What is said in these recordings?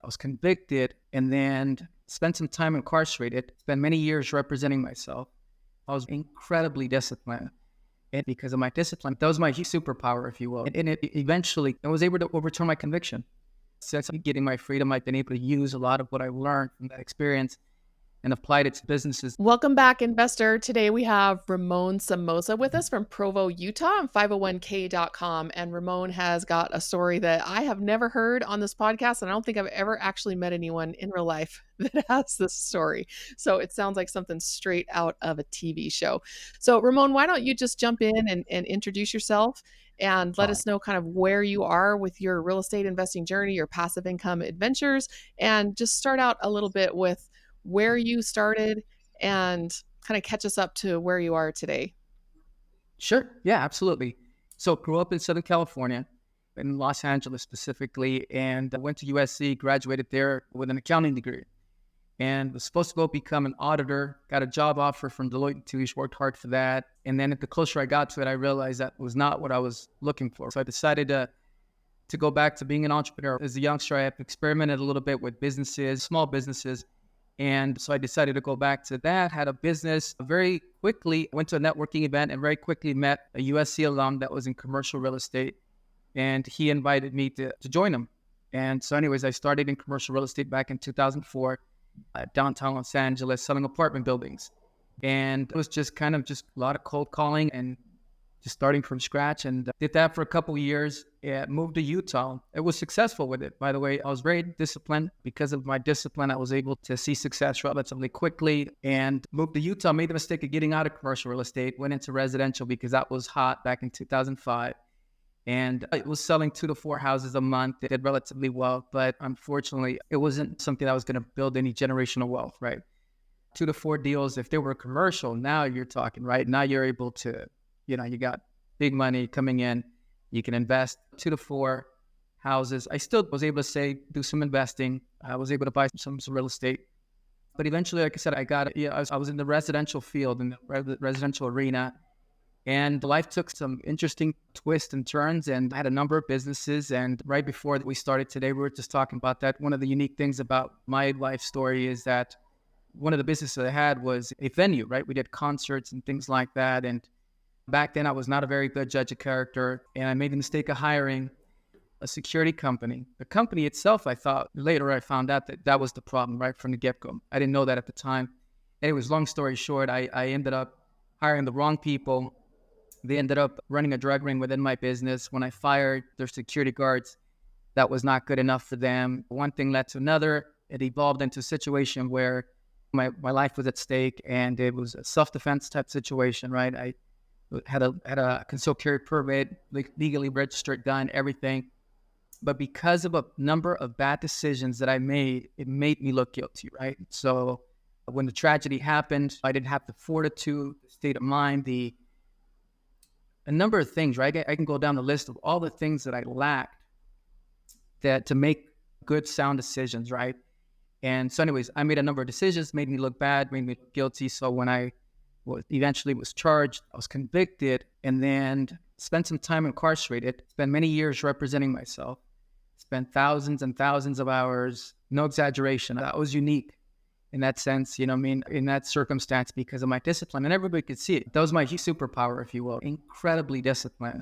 I was convicted and then spent some time incarcerated, spent many years representing myself. I was incredibly disciplined. And because of my discipline, that was my superpower, if you will. And it eventually, I was able to overturn my conviction. Since I'm getting my freedom, I've been able to use a lot of what I learned from that experience and applied it to businesses. Welcome back, investor. Today we have Ramon Samoza with us from Provo, Utah, and 501k.com. And Ramon has got a story that I have never heard on this podcast, and I don't think I've ever actually met anyone in real life that has this story. So it sounds like something straight out of a TV show. So, Ramon, why don't you just jump in and introduce yourself and let All right. us know kind of where you are with your real estate investing journey, your passive income adventures, and just start out a little bit with where you started and kind of catch us up to where you are today. Sure. Yeah, absolutely. So grew up in Southern California, in Los Angeles specifically, and went to USC, graduated there with an accounting degree, and was supposed to go become an auditor. Got a job offer from Deloitte in 2 years, worked hard for that. And then the closer I got to it, I realized that was not what I was looking for. So I decided to go back to being an entrepreneur. As a youngster, I have experimented a little bit with businesses, small businesses. And so I decided to go back to that, had a business. Very quickly went to a networking event and very quickly met a USC alum that was in commercial real estate. And he invited me to join him. And so anyways, I started in commercial real estate back in 2004, downtown Los Angeles, selling apartment buildings. And it was just kind of just a lot of cold calling and just starting from scratch, and did that for a couple of years. Moved to Utah. It was successful with it, by the way. I was very disciplined. Because of my discipline, I was able to see success relatively quickly and moved to Utah. Made the mistake of getting out of commercial real estate, went into residential because that was hot back in 2005. And it was selling 2 to 4 houses a month. It did relatively well, but unfortunately, it wasn't something that was going to build any generational wealth, right? 2 to 4 deals. If they were commercial, now you're talking, right? Now you're able to, you got big money coming in. You can invest 2 to 4 houses. I still was able to do some investing. I was able to buy some real estate. But eventually, like I said, I was in the residential field, in the residential arena. And life took some interesting twists and turns, and I had a number of businesses. And right before we started today, we were just talking about that. One of the unique things about my life story is that one of the businesses I had was a venue, right? We did concerts and things like that. And back then, I was not a very good judge of character, and I made the mistake of hiring a security company. The company itself, later I found out that was the problem right from the get-go. I didn't know that at the time. Anyways, long story short, I ended up hiring the wrong people. They ended up running a drug ring within my business. When I fired their security guards, that was not good enough for them. One thing led to another. It evolved into a situation where my life was at stake, and it was a self-defense type situation, right? I had a concealed carry permit, legally registered gun, everything. But because of a number of bad decisions that I made, it made me look guilty, right? So when the tragedy happened, I didn't have the fortitude, the state of mind, a number of things, right? I can go down the list of all the things that I lacked to make good, sound decisions, right? And so anyways, I made a number of decisions, made me look bad, made me look guilty. So when I eventually was charged, I was convicted, and then spent some time incarcerated, spent many years representing myself, spent thousands and thousands of hours, no exaggeration. That was unique in that sense, in that circumstance because of my discipline, and everybody could see it. That was my superpower, if you will, incredibly disciplined.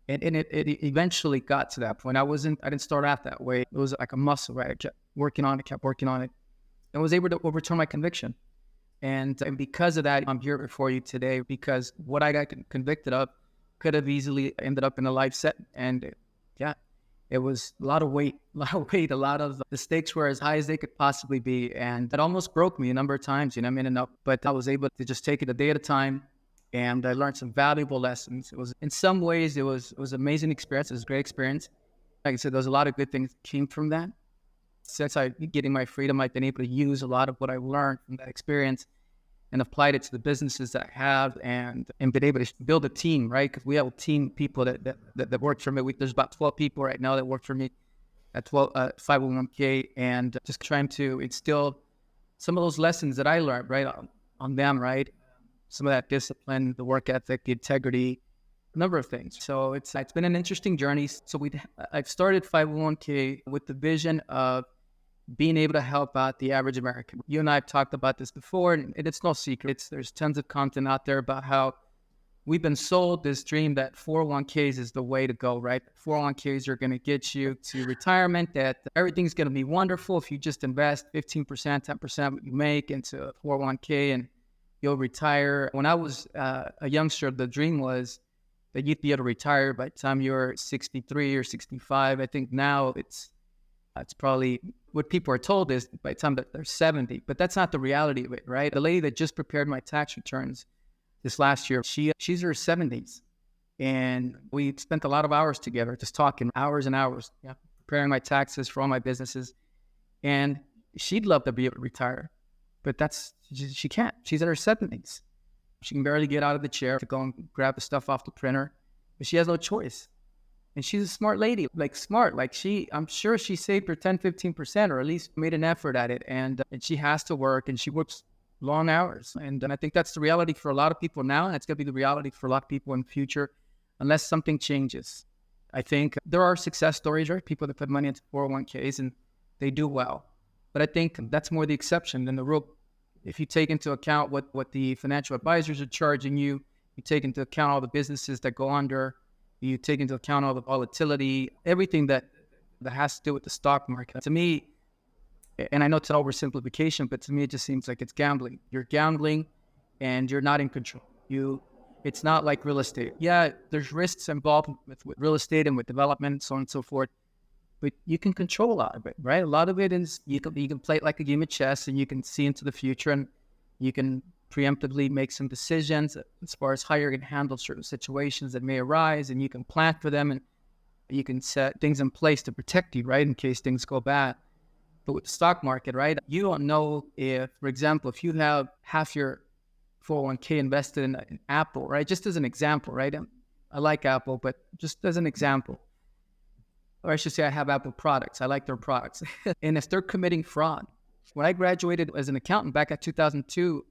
And it eventually got to that point. I didn't start out that way. It was like a muscle, right? I kept working on it, and was able to overturn my conviction. And because of that, I'm here before you today because what I got convicted of could have easily ended up in a life sentence. And it was a lot of weight, a lot of the stakes were as high as they could possibly be. And it almost broke me a number of times, but I was able to just take it a day at a time. And I learned some valuable lessons. It was, in some ways, it was an amazing experience. It was a great experience. Like I said, there's a lot of good things that came from that. Since I'm getting my freedom, I've been able to use a lot of what I learned from that experience and applied it to the businesses that I have and been able to build a team, right? Because we have a team of people that work for me. There's about 12 people right now that work for me at 501k, and just trying to instill some of those lessons that I learned, right, on them, right? Some of that discipline, the work ethic, the integrity, a number of things. So it's been an interesting journey. So I've started 501k with the vision of being able to help out the average American. You and I have talked about this before, and it's no secret. There's tons of content out there about how we've been sold this dream that 401ks is the way to go, right? 401ks are going to get you to retirement, that everything's going to be wonderful if you just invest 15%, 10% what you make into a 401k and you'll retire. When I was a youngster, the dream was that you'd be able to retire by the time you're 63 or 65. I think now it's probably what people are told is by the time that they're 70, but that's not the reality of it, right? The lady that just prepared my tax returns this last year, she's in her 70s, and we spent a lot of hours together, just talking hours and hours, preparing my taxes for all my businesses. And she'd love to be able to retire, but she can't. She's in her 70s. She can barely get out of the chair to go and grab the stuff off the printer, but she has no choice. And she's a smart lady, smart. I'm sure she saved her 10, 15%, or at least made an effort at it. And she has to work, and she works long hours. And I think that's the reality for a lot of people now. And it's going to be the reality for a lot of people in the future, unless something changes. I think there are success stories, right? People that put money into 401ks and they do well. But I think that's more the exception than the rule. If you take into account what the financial advisors are charging you, you take into account all the businesses that go under, you take into account all the volatility, everything that has to do with the stock market. To me, and I know it's an oversimplification, but to me, it just seems like it's gambling. You're gambling and you're not in control. It's not like real estate. Yeah, there's risks involved with real estate and with development, so on and so forth, but you can control a lot of it, right? A lot of it is you can play it like a game of chess, and you can see into the future, and you can preemptively make some decisions as far as how you're going to handle certain situations that may arise, and you can plan for them, and you can set things in place to protect you, right, in case things go bad. But with the stock market, right, you don't know if, for example, if you have half your 401k invested in Apple, right, just as an example, right? I like Apple, but just as an example, or I should say I have Apple products. I like their products. And if they're committing fraud, when I graduated as an accountant back in 2002,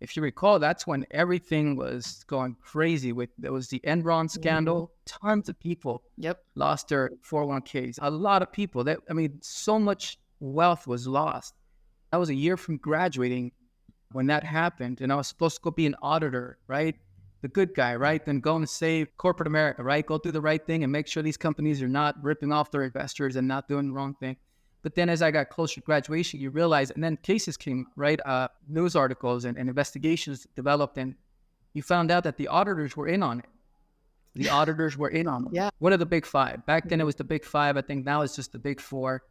if you recall, that's when everything was going crazy. There was the Enron scandal. Tons of people lost their 401ks. A lot of people. So much wealth was lost. I was a year from graduating when that happened, and I was supposed to go be an auditor, right? The good guy, right? Then go and save corporate America, right? Go do the right thing and make sure these companies are not ripping off their investors and not doing the wrong thing. But then as I got closer to graduation, you realize, and then cases came, right? News articles and investigations developed, and you found out that the auditors were in on it. The auditors were in on it. Yeah. What are the big five? Back then it was the big five. I think now it's just the big four.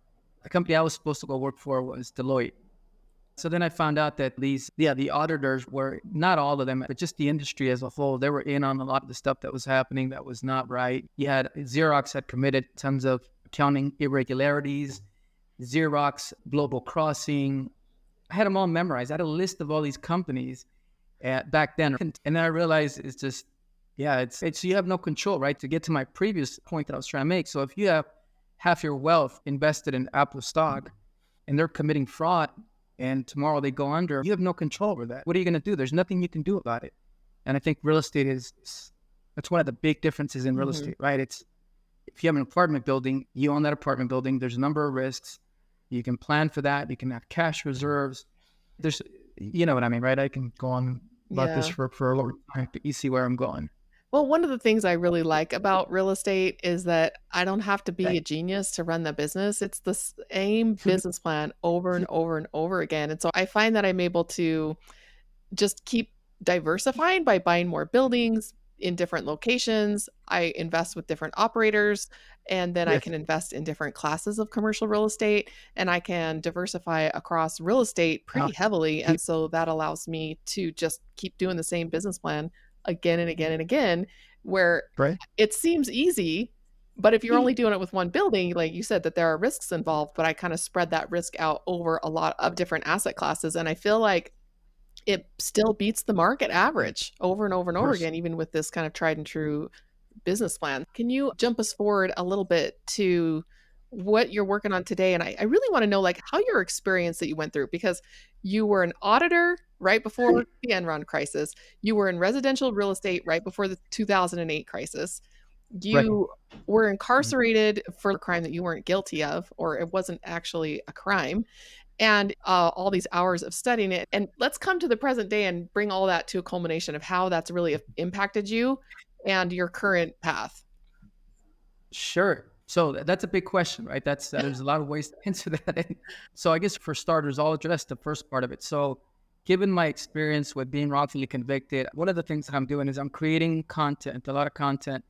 The company I was supposed to go work for was Deloitte. So then I found out that the auditors were, not all of them, but just the industry as a whole, they were in on a lot of the stuff that was happening that was not right. You had Xerox had committed tons of accounting irregularities. Xerox, Global Crossing. I had them all memorized. I had a list of all these companies back then. And then I realized it's just, it's you have no control, right? To get to my previous point that I was trying to make. So if you have half your wealth invested in Apple stock and they're committing fraud and tomorrow they go under, you have no control over that. What are you going to do? There's nothing you can do about it. And I think real estate that's one of the big differences in real estate, right? It's, if you have an apartment building, you own that apartment building, there's a number of risks. You can plan for that. You can have cash reserves. There's, you know what I mean, right? I can go on about this for a long time, but you see where I'm going. Well, one of the things I really like about real estate is that I don't have to be a genius to run the business. It's the same business plan over and over and over again. And so I find that I'm able to just keep diversifying by buying more buildings in different locations. I invest with different operators, and then I can invest in different classes of commercial real estate, and I can diversify across real estate pretty heavily. And so that allows me to just keep doing the same business plan again and again and again, where it seems easy, but if you're only doing it with one building, like you said, that there are risks involved, but I kind of spread that risk out over a lot of different asset classes. And I feel like it still beats the market average over and over and over again, even with this kind of tried and true business plan. Can you jump us forward a little bit to what you're working on today? And I really want to know like how your experience that you went through, because you were an auditor right before the Enron crisis. You were in residential real estate right before the 2008 crisis. Right. You were incarcerated for a crime that you weren't guilty of, or it wasn't actually a crime, and all these hours of studying it. And let's come to the present day and bring all that to a culmination of how that's really impacted you and your current path. Sure. So that's a big question, right? That's there's a lot of ways to answer that. So I guess for starters, I'll address the first part of it. So given my experience with being wrongfully convicted, one of the things that I'm doing is I'm creating content, a lot of content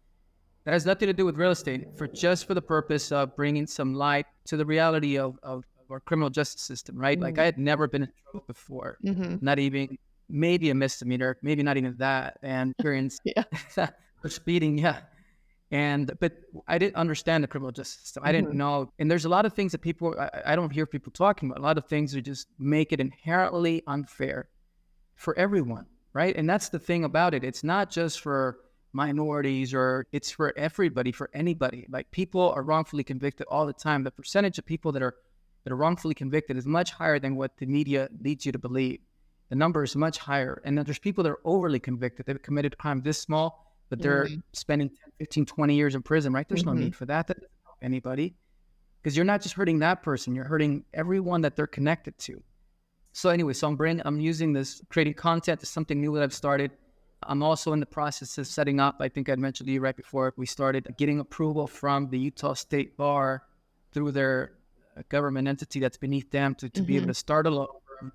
that has nothing to do with real estate, for the purpose of bringing some light to the reality of our criminal justice system, right? Like I had never been in trouble before, Mm-hmm. not even maybe a misdemeanor, maybe not even that, and experience Yeah. for speeding, yeah. But I didn't understand the criminal justice system. I didn't Mm-hmm. know, and there's a lot of things that I don't hear people talking about. A lot of things that just make it inherently unfair for everyone, right? And that's the thing about it. It's not just for minorities, or it's for everybody, for anybody. Like people are wrongfully convicted all the time. The percentage of people that are wrongfully convicted is much higher than what the media leads you to believe. The number is much higher. And then there's people that are overly convicted. They've committed a crime this small, but they're Mm-hmm. spending 10, 15, 20 years in prison, right? There's no Mm-hmm. need for that. That doesn't help anybody, because you're not just hurting that person, you're hurting everyone that they're connected to. So anyway, I'm using this, creating content is something new that I've started. I'm also in the process of setting up, I think I mentioned to you right before we started, getting approval from the Utah State Bar through their government entity that's beneath them to be able Mm-hmm. to start a law firm,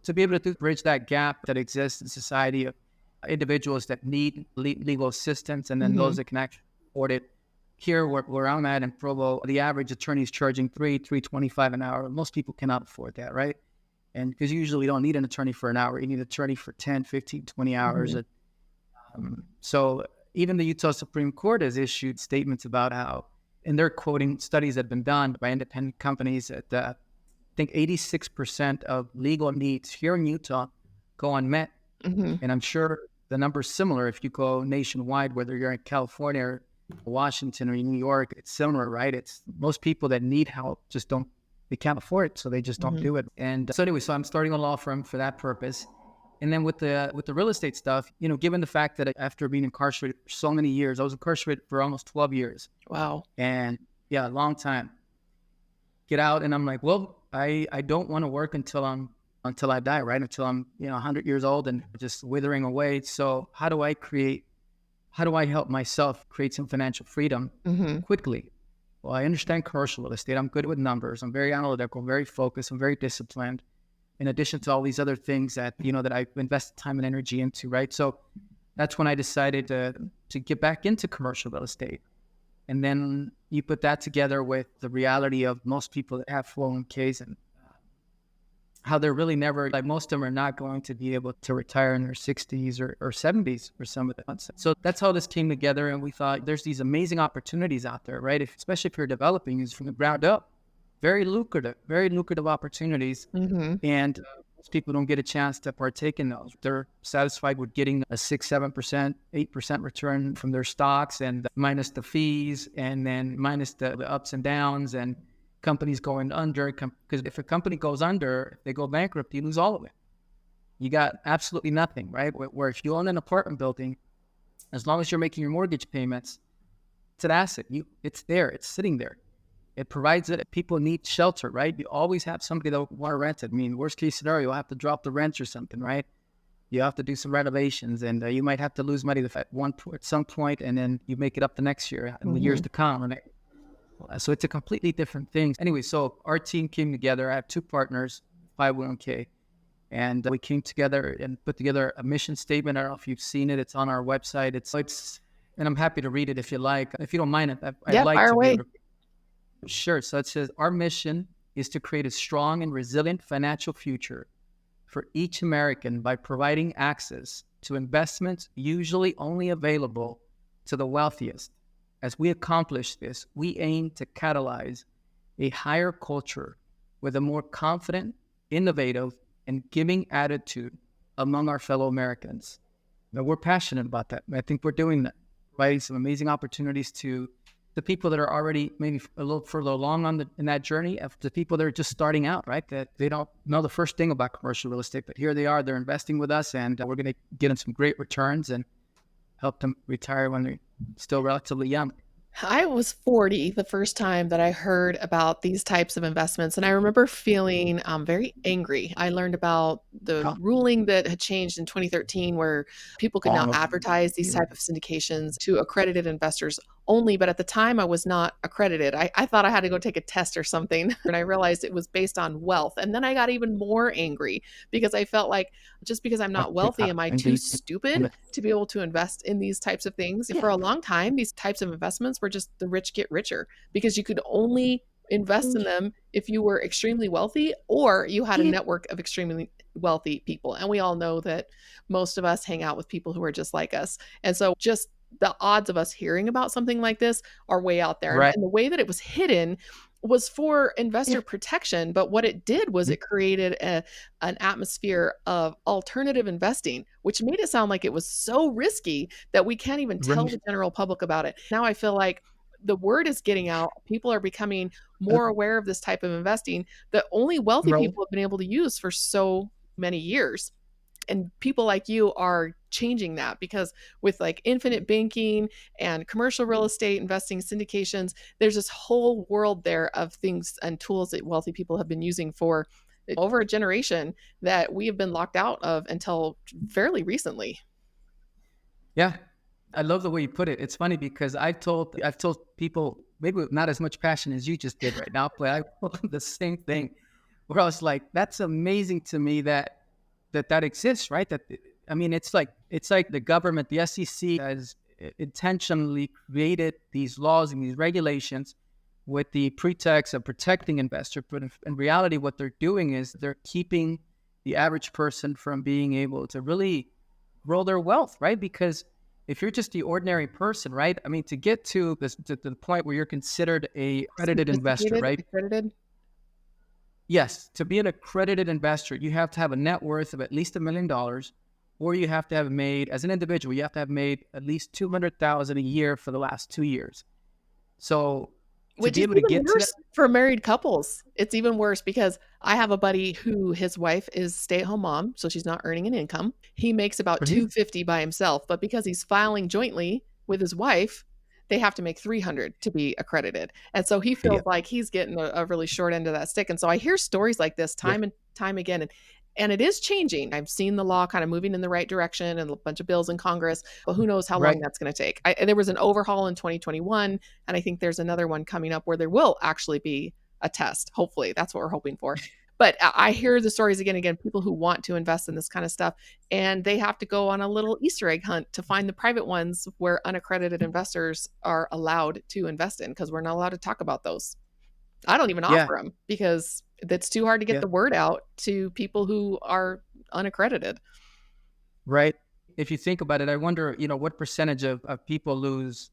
to be able to bridge that gap that exists in society of individuals that need legal assistance, and then Mm-hmm. those that can actually afford it. Here, where I'm at in Provo, the average attorney is charging $3.25 an hour. Most people cannot afford that, right? And because you usually don't need an attorney for an hour, you need an attorney for 10, 15, 20 hours. Mm-hmm. So even the Utah Supreme Court has issued statements about how, and they're quoting studies that have been done by independent companies, that I think 86% of legal needs here in Utah go unmet. Mm-hmm. And I'm sure the number's similar if you go nationwide, whether you're in California or Washington or New York, it's similar, right? It's most people that need help just don't, they can't afford it, so they just don't Mm-hmm. do it. And so anyway, so I'm starting a law firm for that purpose. And then with the real estate stuff, given the fact that after being incarcerated for so many years, I was incarcerated for almost 12 years, Wow. and yeah, a long time. Get out, and I'm like, well, I don't want to work until I die, right? Until I'm 100 years old and just withering away. So how do I help myself create some financial freedom Mm-hmm. quickly? Well, I understand commercial real estate. I'm good with numbers. I'm very analytical, I'm very focused, I'm very disciplined. In addition to all these other things that that I've invested time and energy into, right? So that's when I decided to get back into commercial real estate. And then you put that together with the reality of most people that have 401ks, and how they're really never, like most of them are not going to be able to retire in their 60s or 70s for some of them. So that's how this came together. And we thought there's these amazing opportunities out there, right? Especially if you're developing is from the ground up, very lucrative opportunities. Mm-hmm. And most people don't get a chance to partake in those. They're satisfied with getting a 6, 7%, 8% return from their stocks, and minus the fees, and then minus the ups and downs, and companies going under. Because if a company goes under, if they go bankrupt, you lose all of it. You got absolutely nothing, right? Where if you own an apartment building, as long as you're making your mortgage payments, it's an asset. It's there. It's sitting there. It provides it. People need shelter, right? You always have somebody that will want to rent it. I mean, worst case scenario, you'll have to drop the rent or something, right? You have to do some renovations, and you might have to lose money at some point, and then you make it up the next year and the years Mm-hmm. to come. Right? So it's a completely different thing. Anyway, so our team came together. I have 2 partners, 501k, and we came together and put together a mission statement. I don't know if you've seen it. It's on our website. And I'm happy to read it if you like. If you don't mind, I'd Yeah, like fire to be able away. to. Sure. So it says, our mission is to create a strong and resilient financial future for each American by providing access to investments usually only available to the wealthiest. As we accomplish this, we aim to catalyze a higher culture with a more confident, innovative, and giving attitude among our fellow Americans. Now, we're passionate about that. I think we're doing that, providing some amazing opportunities to the people that are already maybe a little further along in that journey, of the people that are just starting out, right? That they don't know the first thing about commercial real estate, but here they are, they're investing with us, and we're going to get them some great returns and help them retire when still relatively young. I was 40 the first time that I heard about these types of investments, and I remember feeling very angry. I learned about the Huh. ruling that had changed in 2013, where people could now Oh, advertise these type of syndications to accredited investors only. But at the time, I was not accredited. I thought I had to go take a test or something, and I realized it was based on wealth. And then I got even more angry because I felt like just because I'm not wealthy, am I too stupid to be able to invest in these types of things? For yeah. a long time, these types of investments were just the rich get richer because you could only invest in them if you were extremely wealthy or you had a network of extremely wealthy people. And we all know that most of us hang out with people who are just like us. And so just the odds of us hearing about something like this are way out there. And, Right. and the way that it was hidden was for Yeah. investor protection. But what it did was Mhm. it created an atmosphere of alternative investing, which made it sound like it was so risky that we can't even tell Right. the general public about it. Now I feel like the word is getting out. People are becoming more aware of this type of investing that only wealthy Right. people have been able to use for so many years. And people like you are changing that because with like infinite banking and commercial real estate investing syndications, there's this whole world there of things and tools that wealthy people have been using for over a generation that we have been locked out of until fairly recently. Yeah. I love the way you put it. It's funny because I've told people maybe with not as much passion as you just did right now, but I told them the same thing where I was like, that's amazing to me that exists, right? I mean, it's like the government, the SEC has intentionally created these laws and these regulations with the pretext of protecting investors, but in reality, what they're doing is they're keeping the average person from being able to really grow their wealth, right? Because if you're just the ordinary person, right? I mean, to get to this to the point where you're considered a accredited investor, Sophisticated, right? accredited. Yes, to be an accredited investor, you have to have a net worth of at least $1 million, or you have to have made, as an individual, you have to have made at least 200,000 a year for the last 2 years. So to Which be is able to even get to that, worse for married couples. It's even worse because I have a buddy who his wife is stay-at-home mom, so she's not earning an income. He makes about right? 250 by himself, but because he's filing jointly with his wife, they have to make 300 to be accredited. And so he Yeah, feels like he's getting a really short end of that stick. And so I hear stories like this yeah, time and time again. And it is changing. I've seen the law kind of moving in the right direction and a bunch of bills in Congress, but who knows how long right. that's going to take. There was an overhaul in 2021, and I think there's another one coming up where there will actually be a test. Hopefully, that's what we're hoping for. But I hear the stories again and again, people who want to invest in this kind of stuff, and they have to go on a little Easter egg hunt to find the private ones where unaccredited investors are allowed to invest in because we're not allowed to talk about those. I don't even Yeah, offer them because it's too hard to get yeah, the word out to people who are unaccredited. right. If you think about it, I wonder, what percentage of people lose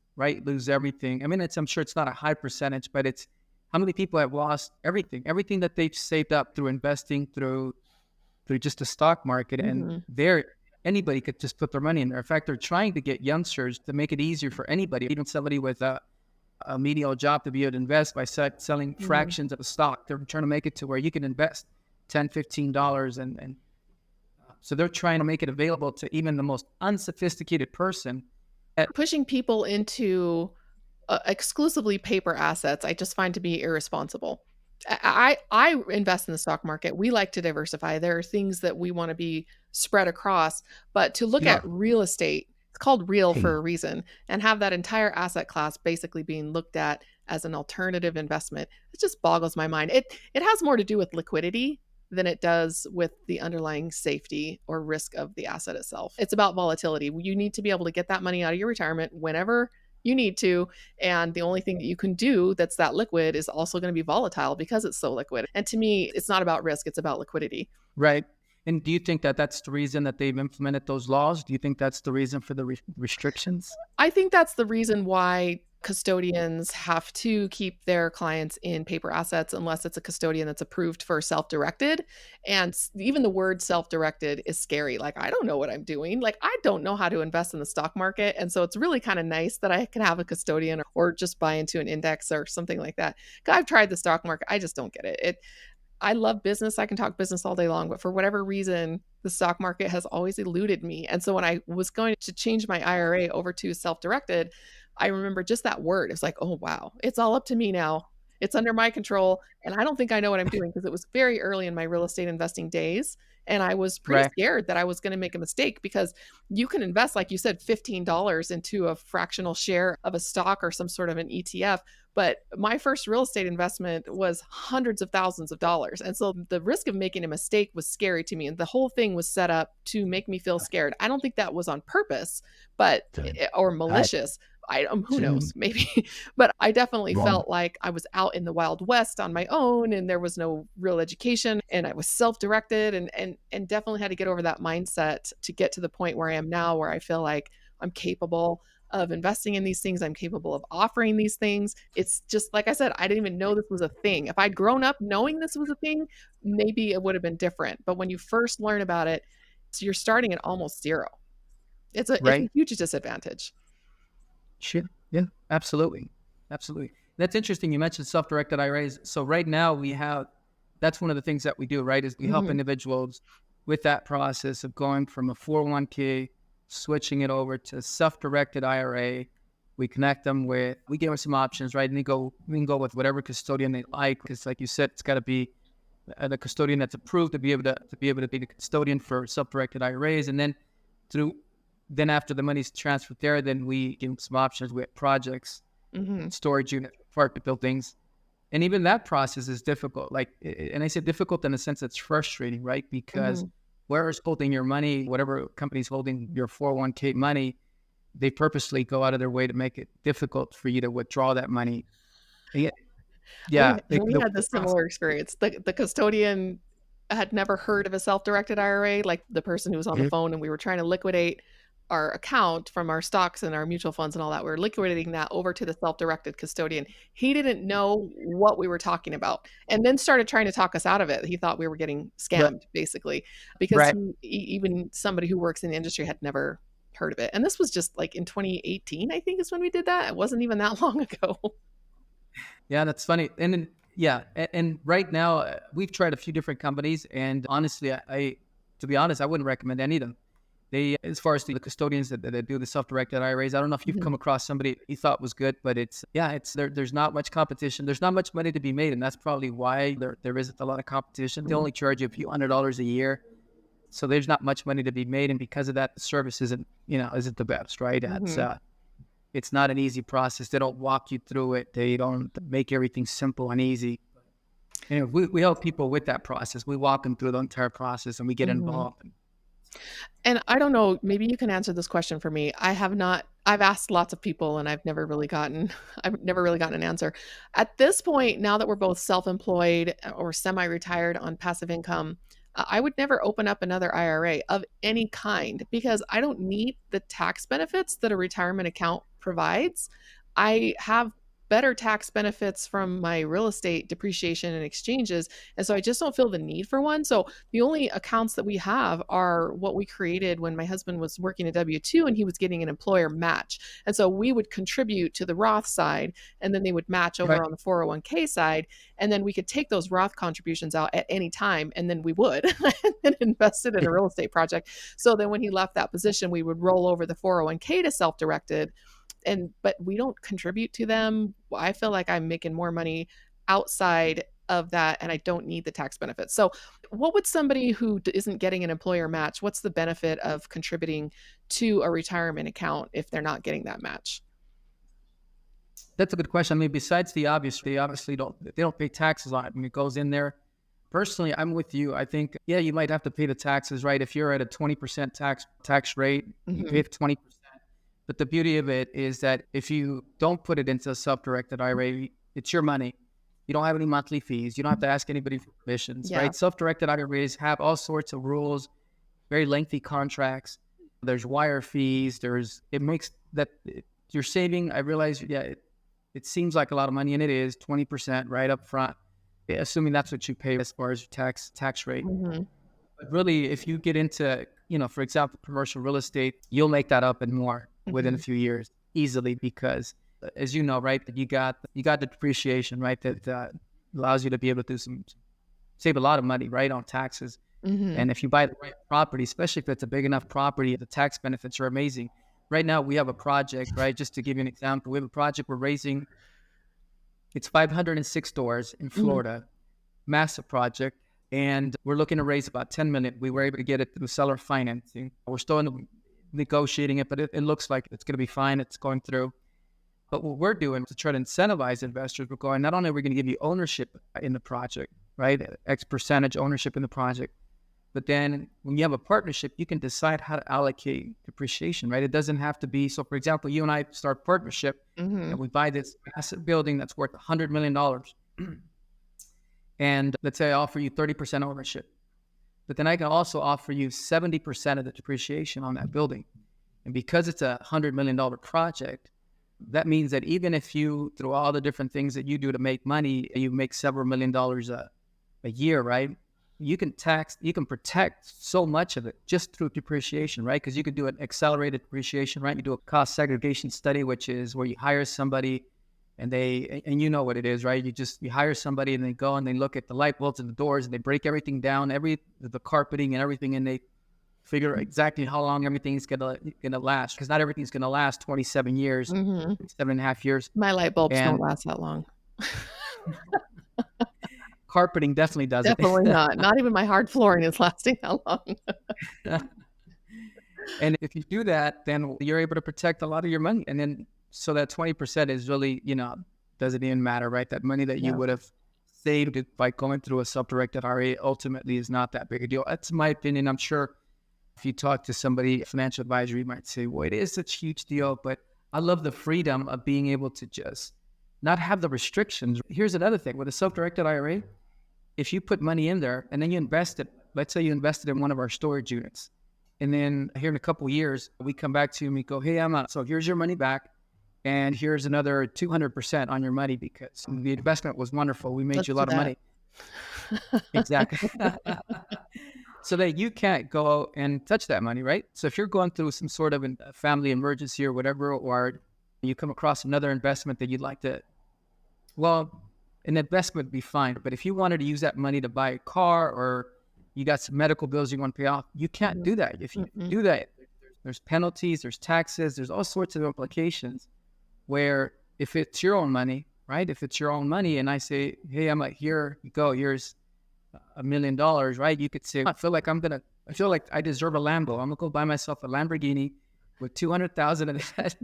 everything. I mean, I'm sure it's not a high percentage, but it's how many people have lost everything that they've saved up through investing through just the stock market. And Mhm. anybody could just put their money in there. In fact, they're trying to get youngsters to make it easier for anybody, even somebody with a menial job, to be able to invest by selling Mhm. fractions of a stock. They're trying to make it to where you can invest $10, $15, and so they're trying to make it available to even the most unsophisticated person. Pushing people into exclusively paper assets, I just find to be irresponsible. I invest in the stock market. We like to diversify. There are things that we want to be spread across, but to look Yeah, at real estate, it's called real for a reason, and have that entire asset class basically being looked at as an alternative investment, it just boggles my mind. It has more to do with liquidity than it does with the underlying safety or risk of the asset itself. It's about volatility. You need to be able to get that money out of your retirement whenever you need to, and the only thing that you can do that's that liquid is also going to be volatile because it's so liquid. And to me, it's not about risk, it's about liquidity. right. And do you think that that's the reason that they've implemented those laws? Do you think that's the reason for the restrictions? I think that's the reason why custodians have to keep their clients in paper assets unless it's a custodian that's approved for self-directed. And even the word self-directed is scary. Like, I don't know what I'm doing. Like, I don't know how to invest in the stock market. And so it's really kind of nice that I can have a custodian or just buy into an index or something like that. I've tried the stock market. I just don't get it. I love business. I can talk business all day long, but for whatever reason, the stock market has always eluded me. And so when I was going to change my IRA over to self-directed, I remember just that word. It's like, oh, wow, it's all up to me now. It's under my control. And I don't think I know what I'm doing because it was very early in my real estate investing days. And I was pretty Right. scared that I was going to make a mistake because you can invest, like you said, $15 into a fractional share of a stock or some sort of an ETF. But my first real estate investment was hundreds of thousands of dollars. And so the risk of making a mistake was scary to me. And the whole thing was set up to make me feel scared. I don't think that was on purpose, but or I, malicious. Who knows, maybe. But I definitely Wrong. felt like I was out in the Wild West on my own and there was no real education and I was self-directed and definitely had to get over that mindset to get to the point where I am now, where I feel like I'm capable of investing in these things. I'm capable of offering these things. It's just like I said, I didn't even know this was a thing. If I'd grown up knowing this was a thing, maybe it would have been different. But when you first learn about it, so you're starting at almost zero. It's a right. huge disadvantage. Sure. Yeah, absolutely. Absolutely. That's interesting. You mentioned self-directed IRAs. So right now that's one of the things that we do, right? Is we help Mhm. individuals with that process of going from a 401k, switching it over to self-directed IRA. We connect them we give them some options, right? And we can go with whatever custodian they like. Because like you said, it's got to be the custodian that's approved to be able to be the custodian for self-directed IRAs. And then through then after the money's transferred there, then we give them some options with projects, Mhm. storage unit, apartment buildings. And even that process is difficult. And I say difficult in the sense it's frustrating, right? Because Mhm. whoever's holding your money, whatever company's holding your 401k money, they purposely go out of their way to make it difficult for you to withdraw that money. Yeah, We yeah. we had The this process, similar experience. The custodian had never heard of a self-directed IRA, like the person who was on the Mhm. phone, and we were trying to liquidate our account from our stocks and our mutual funds and all that. We were liquidating that over to the self-directed custodian. He didn't know what we were talking about, and then started trying to talk us out of it. He thought we were getting Right, scammed, basically, because right. even somebody who works in the industry had never heard of it. And this was just like in 2018, I think is when we did that. It wasn't even that long ago. Yeah, that's funny. And then, yeah, and right now we've tried a few different companies, and honestly, to be honest, I wouldn't recommend any of them. As far as the custodians that do the self-directed IRAs, I don't know if you've Mhm. come across somebody you thought was good, but there's not much competition. There's not much money to be made, and that's probably why there isn't a lot of competition. They only charge you a few $100s a year, so there's not much money to be made, and because of that, the service isn't the best, right? Mhm. It's not an easy process. They don't walk you through it. They don't make everything simple and easy. We help people with that process. We walk them through the entire process and we get Mhm. involved. And I don't know, maybe you can answer this question for me. I've asked lots of people and I've never really gotten an answer. At this point, now that we're both self-employed or semi-retired on passive income, I would never open up another IRA of any kind because I don't need the tax benefits that a retirement account provides. I have better tax benefits from my real estate depreciation and exchanges, and so I just don't feel the need for one. So the only accounts that we have are what we created when my husband was working a W-2 and he was getting an employer match. And so we would contribute to the Roth side and then they would match Right. over on the 401k side. And then we could take those Roth contributions out at any time and then we would and invest it in a real estate project. So then when he left that position, we would roll over the 401k to self-directed, and but we don't contribute to them. I feel like I'm making more money outside of that and I don't need the tax benefits. So what would somebody who isn't getting an employer match, what's the benefit of contributing to a retirement account if they're not getting that match? That's a good question. I mean, besides the obvious, they don't pay taxes on it. I mean, it goes in there. Personally, I'm with you. I think, yeah, you might have to pay the taxes, right? If you're at a 20% tax rate, you pay Mhm. the 20%. But the beauty of it is that if you don't put it into a self-directed IRA, it's your money. You don't have any monthly fees. You don't have to ask anybody for permissions, Yeah. right? Self-directed IRAs have all sorts of rules, very lengthy contracts. There's wire fees. It makes that you're saving. I realize, yeah, it seems like a lot of money, and it is 20% right up front, assuming that's what you pay as far as your tax rate. Mhm. But really, if you get into, for example, commercial real estate, you'll make that up and more within a Mhm. few years easily because, as you know, right, you got the depreciation, right, that allows you to be able to do some. save a lot of money, right, on taxes. Mm-hmm. And if you buy the right property, especially if it's a big enough property, the tax benefits are amazing. Right now, we have a project, right? Just to give you an example, we have a project we're raising. It's 506 doors in Mm-hmm. Florida, massive project. And we're looking to raise about 10 million. We were able to get it through seller financing. We're still negotiating it, but it looks like it's going to be fine. It's going through. But what we're doing to try to incentivize investors, we're going, not only are we going to give you ownership in the project, right? X percentage ownership in the project, but then when you have a partnership, you can decide how to allocate depreciation, right? It doesn't have to be, so for example, you and I start a partnership Mm-hmm. and we buy this massive building that's worth $100 million. And let's say I offer you 30% ownership, but then I can also offer you 70% of the depreciation on that building. And because it's a $100 million project, that means that even if you, through all the different things that you do to make money, you make several $1 million a year, right? You can protect so much of it just through depreciation, right? Because you could do an accelerated depreciation, right? You do a cost segregation study, which is where you hire somebody and you know what it is, right? You hire somebody and they go and they look at the light bulbs and the doors and they break everything down, the carpeting and everything, and they figure exactly how long everything's gonna last, because not everything's gonna last 27 years, Mm-hmm. 7.5 years. My light bulbs don't And last that long. carpeting definitely doesn't. Definitely not. Not even my hard flooring is lasting that long. And if you do that, then you're able to protect a lot of your money. And then so that 20% is really, doesn't even matter, right? That money that you Yeah. would have saved it by going through a self-directed RA ultimately is not that big a deal. That's my opinion. I'm sure if you talk to somebody, a financial advisor, you might say, well, it is such a huge deal, but I love the freedom of being able to just not have the restrictions. Here's another thing with a self-directed IRA. If you put money in there and then you invest it, let's say you invested in one of our storage units, and then here in a couple of years, we come back to you and we go, hey, so here's your money back. And here's another 200% on your money because the investment was wonderful. We made Let's you a do lot of that. money. Exactly. So that you can't go and touch that money, right? So if you're going through some sort of a family emergency or whatever, or you come across another investment that you'd like to, well, an investment would be fine. But if you wanted to use that money to buy a car or you got some medical bills you want to pay off, you can't do that. If you Mm-mm. do that, there's penalties, there's taxes, there's all sorts of implications where if it's your own money, right? If it's your own money and I say, hey, I'm like, here you go, here's $1 million, right? You could say, I feel like I deserve a Lambo. I'm gonna go buy myself a Lamborghini with 200,000 in it.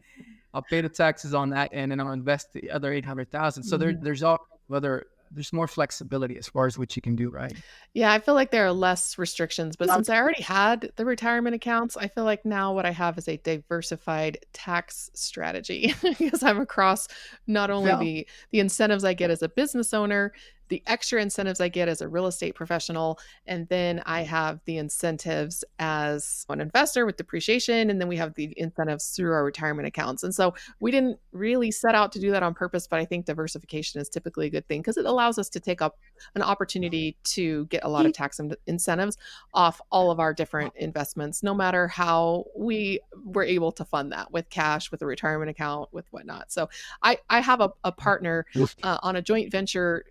I'll pay the taxes on that, and then I'll invest the other 800,000. So there's more flexibility as far as what you can do, right? Yeah, I feel like there are less restrictions, but since I already had the retirement accounts, I feel like now what I have is a diversified tax strategy because I'm across not only Yeah. the incentives I get as a business owner, the extra incentives I get as a real estate professional, and then I have the incentives as an investor with depreciation, and then we have the incentives through our retirement accounts. And so we didn't really set out to do that on purpose, but I think diversification is typically a good thing because it allows us to take up an opportunity to get a lot of tax incentives off all of our different investments, no matter how we were able to fund that with cash, with a retirement account, with whatnot. So I have a partner on a joint venture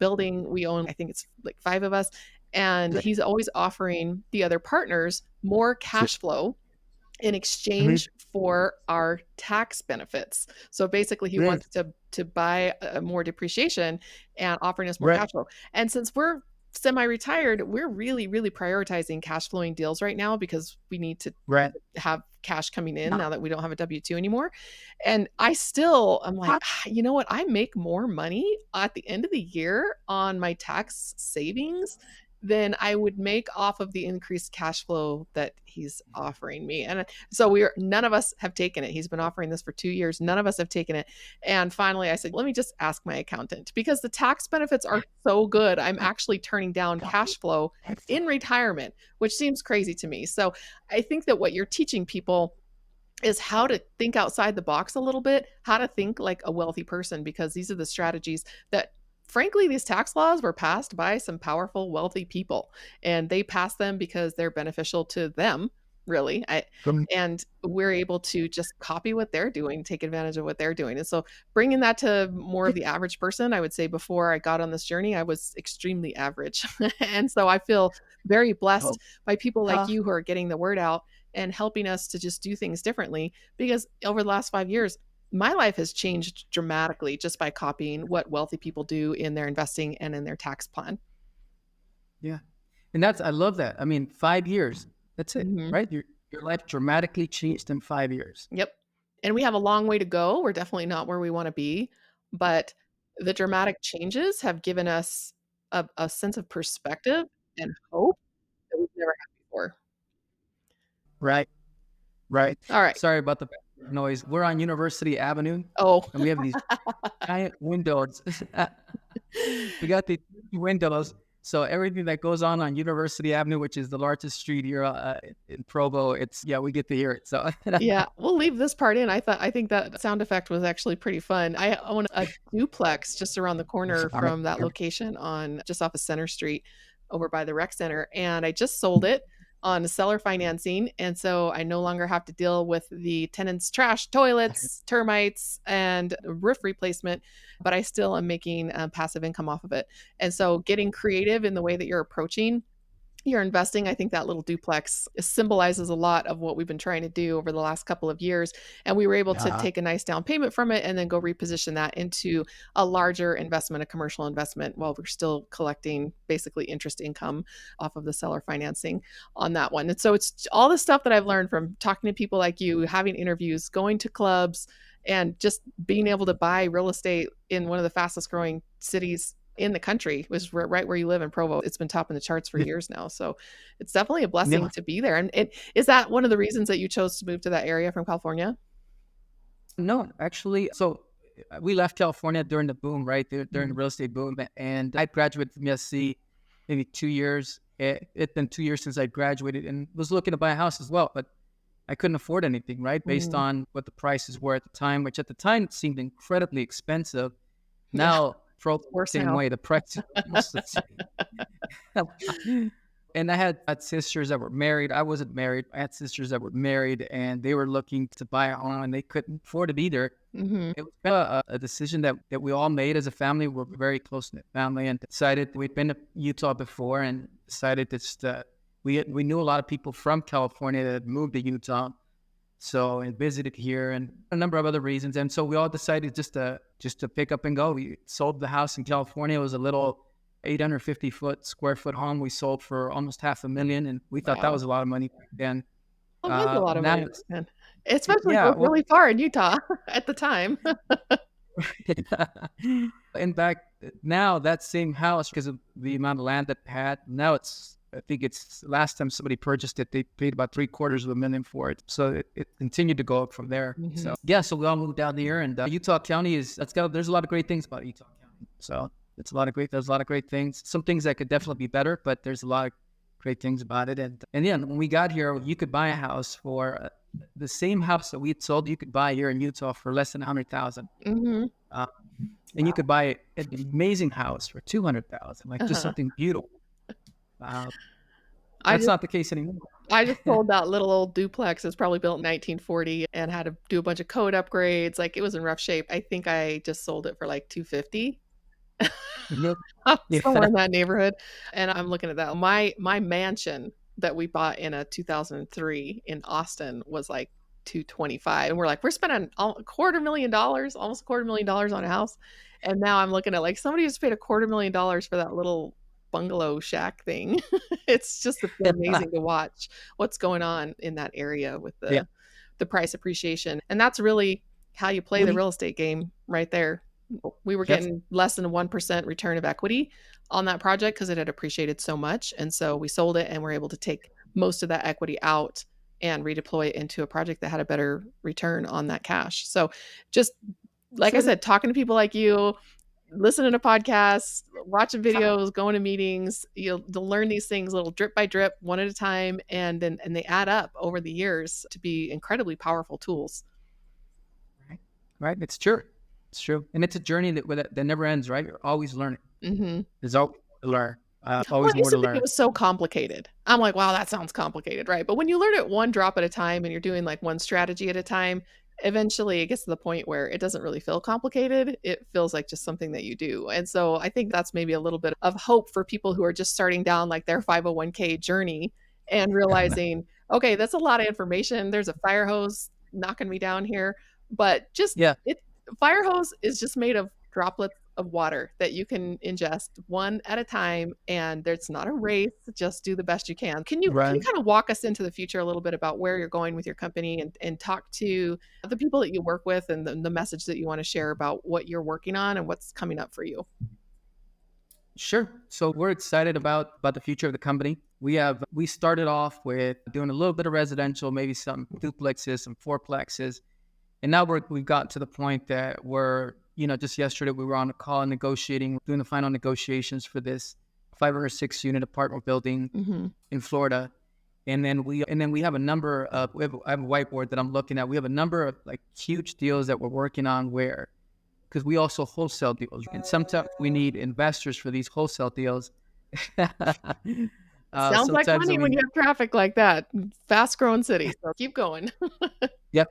building we own. I think it's like 5 of us. And he's always offering the other partners more cash flow in exchange for our tax benefits. So basically he wants to buy more depreciation and offering us more Right. cash flow. And since we're semi-retired, we're really, really prioritizing cash flowing deals right now because we need to Right. have cash coming in now that we don't have a W-2 anymore. And I'm like, you know what? I make more money at the end of the year on my tax savings than I would make off of the increased cash flow that he's offering me. And so none of us have taken it. He's been offering this for 2 years. None of us have taken it. And finally I said, let me just ask my accountant because the tax benefits are so good. I'm actually turning down cash flow in retirement, which seems crazy to me. So I think that what you're teaching people is how to think outside the box a little bit, how to think like a wealthy person, because these are the strategies that frankly, these tax laws were passed by some powerful, wealthy people, and they passed them because they're beneficial to them. really. From And we're able to just copy what they're doing, take advantage of what they're doing. And so bringing that to more of the average person, I would say before I got on this journey, I was extremely average. And so I feel very blessed oh, by people like uh, you who are getting the word out and helping us to just do things differently. Because over the last 5 years, my life has changed dramatically just by copying what wealthy people do in their investing and in their tax plan. yeah. And that's, I love that. I mean, 5 years, that's it, Mhm. right? Your life dramatically changed in 5 years. Yep. And we have a long way to go. We're definitely not where we want to be, but the dramatic changes have given us a sense of perspective and hope that we've never had before. Right. Right. All right. Sorry about the noise. We're on University Avenue Oh, and we have these giant windows. We got the windows. So everything that goes on University Avenue, which is the largest street here in Provo, it's, yeah, we get to hear it. So yeah, we'll leave this part in. I think that sound effect was actually pretty fun. I own a duplex just around the corner from that location on just off of Center Street over by the rec center, and I just sold it on seller financing, and so I no longer have to deal with the tenants' trash, toilets, termites, and roof replacement, but I still am making passive income off of it. And so getting creative in the way that you're approaching you're investing. I think that little duplex symbolizes a lot of what we've been trying to do over the last couple of years. And we were able to yeah, take a nice down payment from it and then go reposition that into a larger investment, a commercial investment, while we're still collecting basically interest income off of the seller financing on that one. And so it's all the stuff that I've learned from talking to people like you, having interviews, going to clubs, and just being able to buy real estate in one of the fastest growing cities in the country was right where you live in Provo. It's been topping the charts for yeah, years now. So it's definitely a blessing yeah. to be there. And is that one of the reasons that you chose to move to that area from California? No, actually, so we left California during the boom, right? During the Mhm. real estate boom. And I graduated from USC maybe 2 years. It's been 2 years since I graduated and was looking to buy a house as well, but I couldn't afford anything, right? Based Mm. on what the prices were at the time, which at the time seemed incredibly expensive. Yeah, Now, for the worse same now. way, the price is almost the same. And I had sisters that were married. I wasn't married. I had sisters that were married and they were looking to buy a home and they couldn't afford to be there. Hmm. It was a decision that we all made as a family. We're a very close-knit family and decided we'd been to Utah before and decided to just, we knew a lot of people from California that had moved to Utah. So and visited here and a number of other reasons. And so we all decided just to pick up and go. We sold the house in California. It was a little 850 square foot home we sold for almost $500,000. And we thought that Wow. was a lot of money back then. Well, it was a lot of Now money back it's, then, especially yeah, goes well, really far in Utah at the time. in fact, now that same house, because of the amount of land that it had, now it's, I think it's last time somebody purchased it, they paid about $750,000 for it. So it continued to go up from there. Mhm. So yeah, so we all moved down here, and Utah County there's a lot of great things about Utah County. So there's a lot of great things. Some things that could definitely be better, but there's a lot of great things about it. And yeah, when we got here, you could buy a house for the same house that we had sold. You could buy here in Utah for less than 100,000. Mhm. Uh, and you Wow. could buy an amazing house for 200,000, like just Uh-huh. something beautiful. Uh, I that's just not the case anymore. I just sold that little old duplex. It's probably built in 1940 and had to do a bunch of code upgrades. Like it was in rough shape. I think I just sold it for like 250. Yep. Somewhere Yeah. in that neighborhood. And I'm looking at that. My mansion that we bought in a 2003 in Austin was like 225. And we're like, we're spending a quarter million dollars, almost a quarter million dollars on a house. And now I'm looking at like somebody just paid a quarter million dollars for that little bungalow shack thing. It's just been amazing to watch what's going on in that area with Yeah. the price appreciation. And that's really how you play the real estate game right there. We were Yes. getting less than a 1% return of equity on that project because it had appreciated so much. And so we sold it and we're able to take most of that equity out and redeploy it into a project that had a better return on that cash. So just like I Sure. said, talking to people like you, listening to podcasts, watching videos, going to meetings, you'll learn these things little drip by drip, one at a time, and they add up over the years to be incredibly powerful tools. Right. Right. It's true. It's true. And it's a journey that never ends, right? You're always learning. Hmm. There's always more to learn. Well, I Always more used to to think it learn. was so complicated. I'm like, wow, that sounds complicated, right? But when you learn it one drop at a time and you're doing like one strategy at a time, eventually it gets to the point where it doesn't really feel complicated. It feels like just something that you do. And so I think that's maybe a little bit of hope for people who are just starting down like their 501k journey and realizing, okay, that's a lot of information. There's a fire hose knocking me down here, but just Yeah, it fire hose is just made of droplets of water that you can ingest one at a time, and there's not a race. Just do the best you can. Can you right. kind of walk us into the future a little bit about where you're going with your company and talk to the people that you work with and the message that you want to share about what you're working on and what's coming up for you? Sure. So we're excited about the future of the company. We started off with doing a little bit of residential, maybe some duplexes, some fourplexes, and now we've gotten to the point that just yesterday we were on a call negotiating, doing the final negotiations for this 506 unit apartment building Hmm. in Florida. And then we have a number of I have a whiteboard that I'm looking at. We have a number of like huge deals that we're working on where because we also wholesale deals, and sometimes we need investors for these wholesale deals. Sounds like Sometimes money when we you have traffic like that. Fast growing city. So keep going. Yep.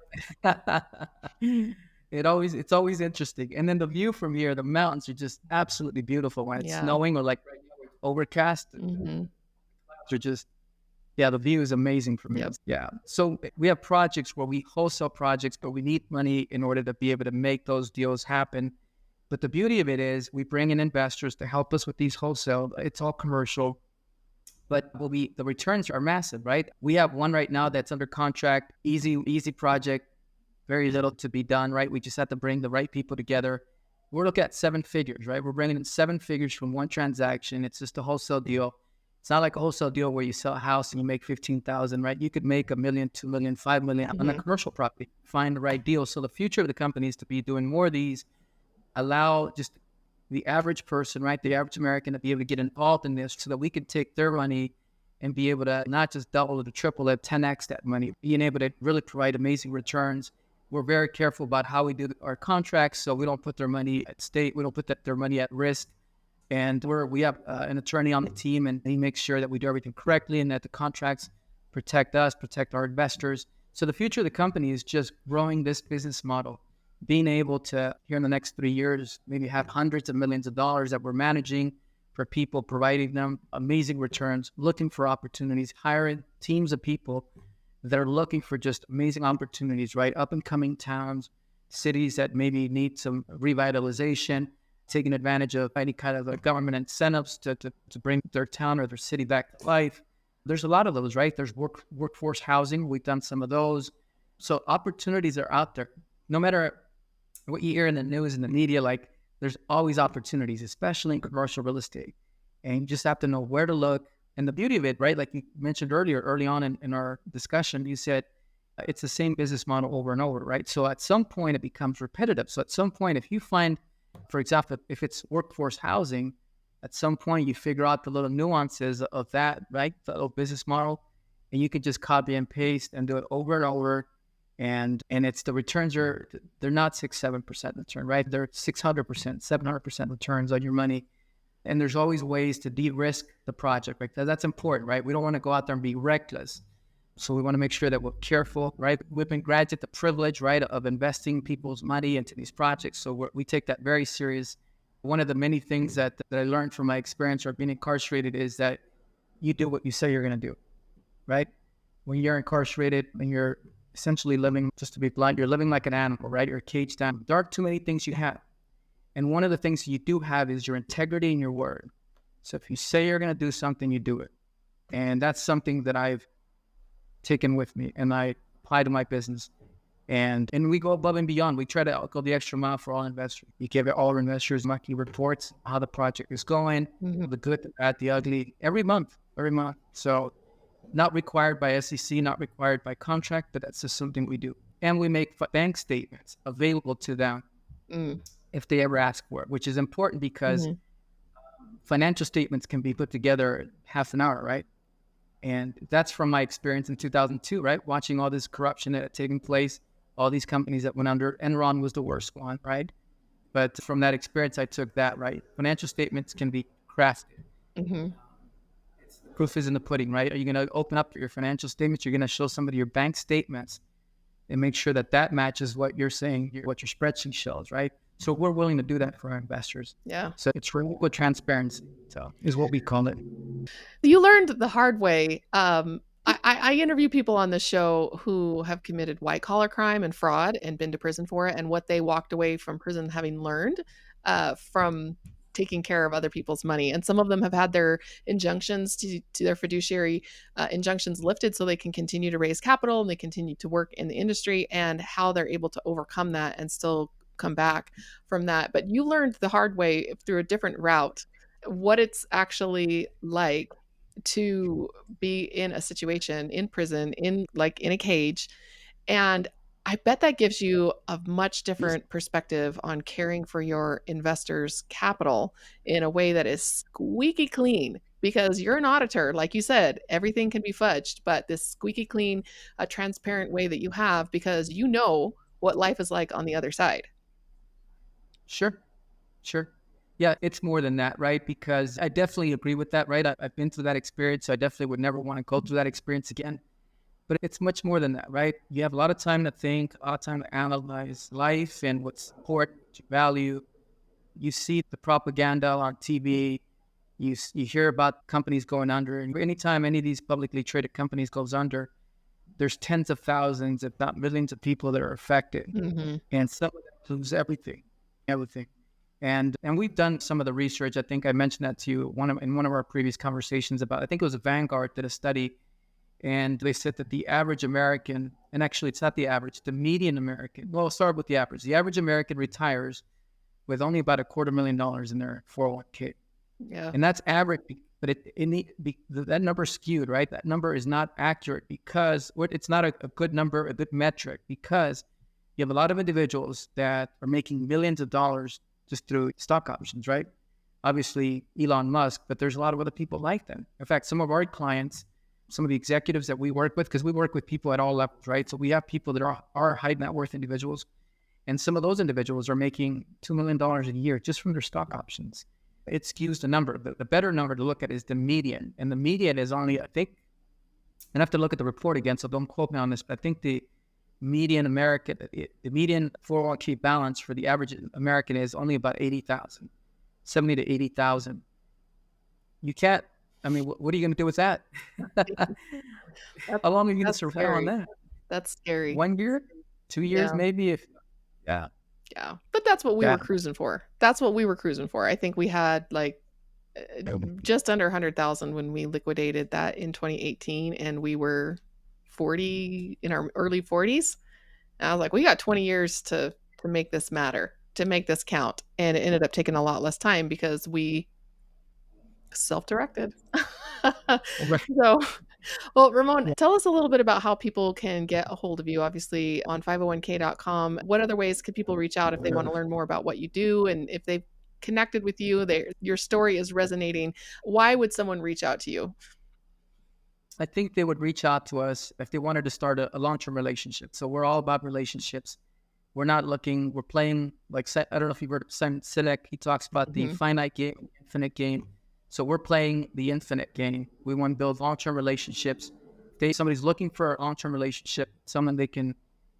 It's always interesting. And then the view from here, the mountains are just absolutely beautiful when it's Yeah. snowing or like right now it's overcast. The Hmm. clouds are just yeah, the view is amazing from here. Yep. Yeah. So we have projects where we wholesale projects, but we need money in order to be able to make those deals happen. But the beauty of it is we bring in investors to help us with these wholesale. It's all commercial, but the returns are massive, right? We have one right now that's under contract, easy project, very little to be done, right? We just have to bring the right people together. We're looking at seven figures, right? We're bringing in seven figures from one transaction. It's just a wholesale deal. It's not like a wholesale deal where you sell a house and you make 15,000, right? You could make 1 million, 2 million, 5 million on a Hmm. commercial property. Find the right deal. So the future of the company is to be doing more of these. Allow just the average person, right, the average American, to be able to get involved in this, so that we can take their money and be able to not just double it or triple it, 10x that money, being able to really provide amazing returns. We're very careful about how we do our contracts, so we don't put their money at stake. We don't put their money at risk. And we have an attorney on the team, and he makes sure that we do everything correctly and that the contracts protect us, protect our investors. So the future of the company is just growing this business model, being able to, here in the next 3 years, maybe have hundreds of millions of dollars that we're managing for people, providing them amazing returns, looking for opportunities, hiring teams of people that are looking for just amazing opportunities, right? Up and coming towns, cities that maybe need some revitalization, taking advantage of any kind of government incentives to bring their town or their city back to life. There's a lot of those, right? There's workforce housing. We've done some of those. So opportunities are out there. No matter what you hear in the news and the media, like there's always opportunities, especially in commercial real estate. And you just have to know where to look. And the beauty of it, right? Like you mentioned early on in our discussion, you said it's the same business model over and over, right? So at some point it becomes repetitive. So at some point, if you find, for example, if it's workforce housing, at some point you figure out the little nuances of that, right? The little business model, and you can just copy and paste and do it over and over, and it's the returns they're not 6-7% return, right? They're 600%, 700% returns on your money. And there's always ways to de-risk the project, right? That's important, right? We don't want to go out there and be reckless. So we want to make sure that we're careful, right? We've been granted the privilege, right, of investing people's money into these projects. So we take that very serious. One of the many things that I learned from my experience of being incarcerated is that you do what you say you're going to do, right? When you're incarcerated and you're essentially living, just to be blunt, you're living like an animal, right? You're caged down. There aren't too many things you have. And one of the things you do have is your integrity and your word. So if you say you're going to do something, you do it. And that's something that I've taken with me and I apply to my business. And we go above and beyond. We try to go the extra mile for all investors. We give all our investors monthly reports, how the project is going, Hmm. the good, the bad, the ugly, every month. So not required by SEC, not required by contract, but that's just something we do. And we make bank statements available to them Mm. if they ever ask for it, which is important because Hmm. financial statements can be put together in half an hour, right? And that's from my experience in 2002, right? Watching all this corruption that had taken place, all these companies that went under. Enron was the worst one, right? But from that experience, I took that, right? Financial statements can be crafted. Hmm. proof is in the pudding, right? Are you going to open up your financial statements? You're going to show somebody your bank statements and make sure that that matches what you're saying, what your spreadsheet shows, right? So we're willing to do that for our investors. Yeah. So it's real with transparency. So is what we call it. You learned the hard way. I interview people on the show who have committed white collar crime and fraud and been to prison for it, and what they walked away from prison having learned from taking care of other people's money. And some of them have had their injunctions to their fiduciary injunctions lifted so they can continue to raise capital and they continue to work in the industry, and how they're able to overcome that and still come back from that. But you learned the hard way through a different route what it's actually like to be in a situation in prison, in a cage. And I bet that gives you a much different perspective on caring for your investors' capital in a way that is squeaky clean, because you're an auditor. Like you said, everything can be fudged, but this squeaky clean, a transparent way that you have, because you know what life is like on the other side. Sure. Yeah, it's more than that, right? Because I definitely agree with that, right? I've been through that experience, so I definitely would never want to go through that experience again. But it's much more than that, right? You have a lot of time to think, a lot of time to analyze life and what's important, what you value. You see the propaganda on TV. You hear about companies going under. And anytime any of these publicly traded companies goes under, there's tens of thousands, if not millions of people that are affected. Mm-hmm. And some of them lose everything. And we've done some of the research. I think I mentioned that to you in one of our previous conversations about, I think it was Vanguard did a study, and they said that the average American, and actually it's not the average, the median American, well, I'll start with the average. The average American retires with only about $250,000 in their 401k. Yeah. And that's average, but that number is skewed, right? That number is not accurate because it's not a good number, a good metric, because you have a lot of individuals that are making millions of dollars just through stock options, right? Obviously, Elon Musk, but there's a lot of other people like them. In fact, some of our clients, some of the executives that we work with, because we work with people at all levels, right? So we have people that are high net worth individuals, and some of those individuals are making $2 million a year just from their stock options. It skews the number. The better number to look at is the median, and the median is only, I think, and I have to look at the report again, so don't quote me on this, but I think the median 401k balance for the average American is only about 80,000, 70 to 80,000. You can't, I mean, what are you going to do with that? How long are you going to survive on that? That's scary. 1 year, 2 years, maybe. Yeah. But that's what we were cruising for. I think we had just under 100,000 when we liquidated that in 2018, and we were 40 in our early 40s. And I was like, we got 20 years to make this matter, to make this count. And it ended up taking a lot less time because we self-directed. So, well, Ramon, tell us a little bit about how people can get a hold of you, obviously on 501k.com. What other ways could people reach out if they want to learn more about what you do? And if they've connected with you, your story is resonating, why would someone reach out to you? I think they would reach out to us if they wanted to start a long-term relationship. So we're all about relationships. We're playing, like, I don't know if you've heard of Simon Sinek. He talks about the finite game, infinite game. So we're playing the infinite game. We want to build long-term relationships. If somebody's looking for a long-term relationship, someone they can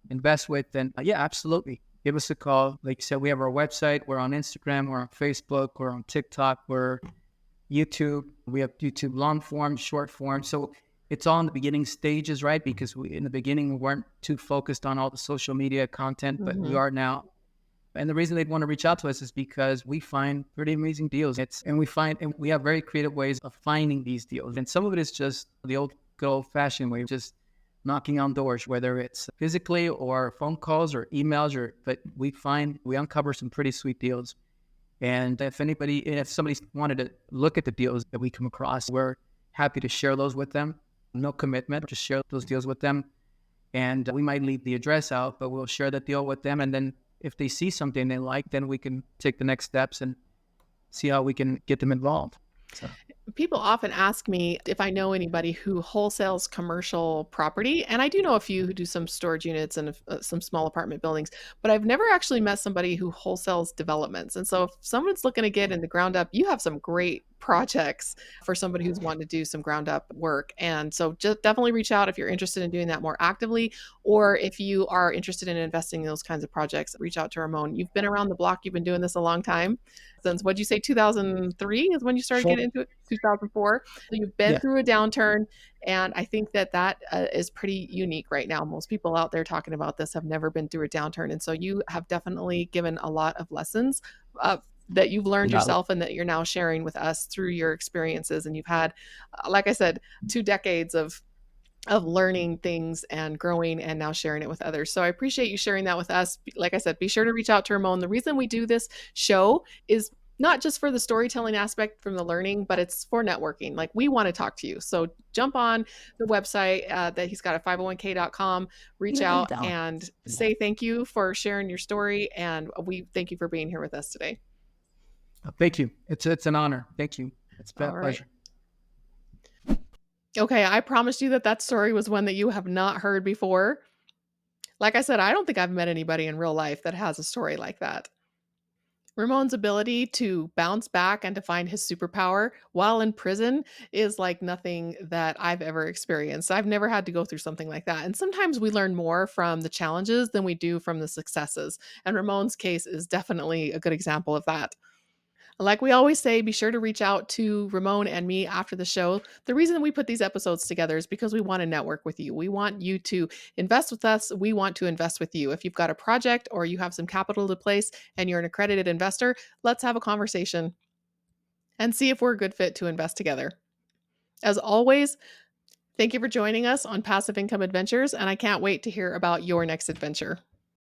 invest with, then yeah, absolutely. Give us a call. Like you said, we have our website. We're on Instagram. We're on Facebook. We're on TikTok. We're YouTube. We have YouTube long form, short form. So it's all in the beginning stages, right? Because in the beginning, we weren't too focused on all the social media content, but we are now. And the reason they'd want to reach out to us is because we find pretty amazing deals. And we have very creative ways of finding these deals. And some of it is just the good old-fashioned way, just knocking on doors, whether it's physically or phone calls or emails, but we uncover some pretty sweet deals. And if somebody wanted to look at the deals that we come across, we're happy to share those with them. No commitment, just share those deals with them. And we might leave the address out, but we'll share that deal with them. And then if they see something they like, then we can take the next steps and see how we can get them involved. So. People often ask me if I know anybody who wholesales commercial property, and I do know a few who do some storage units and some small apartment buildings, but I've never actually met somebody who wholesales developments. And so if someone's looking to get in the ground up, you have some great projects for somebody who's wanting to do some ground up work. And so just definitely reach out if you're interested in doing that more actively, or if you are interested in investing in those kinds of projects, reach out to Ramon. You've been around the block, you've been doing this a long time. Since, what'd you say, 2003 is when you started For getting into it? 2004. So you've been yeah, through a downturn. And I think that is pretty unique right now. Most people out there talking about this have never been through a downturn. And so you have definitely given a lot of lessons that you've learned not yourself and that you're now sharing with us through your experiences. And you've had, like I said, 2 decades of learning things and growing and now sharing it with others. So I appreciate you sharing that with us. Like I said, be sure to reach out to Ramon. The reason we do this show is not just for the storytelling aspect from the learning, but it's for networking. Like, we want to talk to you. So jump on the website that he's got at 501k.com, reach out and say thank you for sharing your story. And we thank you for being here with us today. thank you. It's an honor. Thank you. It's been a pleasure. Okay, I promised you that story was one that you have not heard before. Like I said, I don't think I've met anybody in real life that has a story like that. Ramon's ability to bounce back and to find his superpower while in prison is like nothing that I've ever experienced. I've never had to go through something like that. And sometimes we learn more from the challenges than we do from the successes. And Ramon's case is definitely a good example of that. Like we always say, be sure to reach out to Ramon and me after the show. The reason we put these episodes together is because we want to network with you. We want you to invest with us. We want to invest with you. If you've got a project or you have some capital to place and you're an accredited investor, let's have a conversation and see if we're a good fit to invest together. As always, thank you for joining us on Passive Income Adventures, and I can't wait to hear about your next adventure.